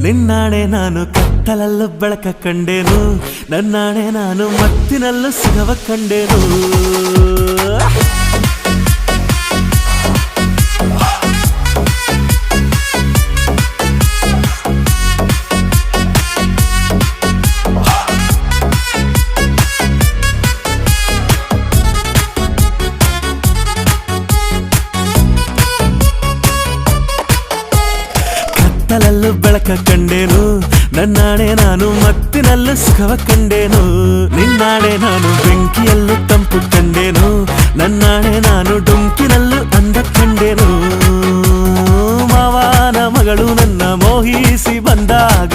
ನಿನ್ನಾಣೆ ನಾನು ಕತ್ತಲಲ್ಲೂ ಬೆಳಕ ಕಂಡೇನು, ನನ್ನಾಣೆ ನಾನು ಮತ್ತಿನಲ್ಲೂ ಸುಖವ ಕಂಡೇನು. ಕತ್ತಲಲ್ಲೂ ಬೆಳಕ ಕಂಡೇನು, ನನ್ನಾಣೆ ನಾನು ಮತ್ತಿನಲ್ಲೂ ಸುಖವ ಕಂಡೇನು. ನಿನ್ನಾಣೆ ನಾನು ಬೆಂಕಿಯಲ್ಲೂ ತಂಪು ಕಂಡೇನು, ನನ್ನಾಣೆ ನಾನು ಡೊಂಕಿನಲ್ಲೂ ಅಂದ ಕಂಡೇನು. ಮಾವನ ಮಗಳು ನನ್ನ ಮೋಹಿಸಿ ಬಂದಾಗ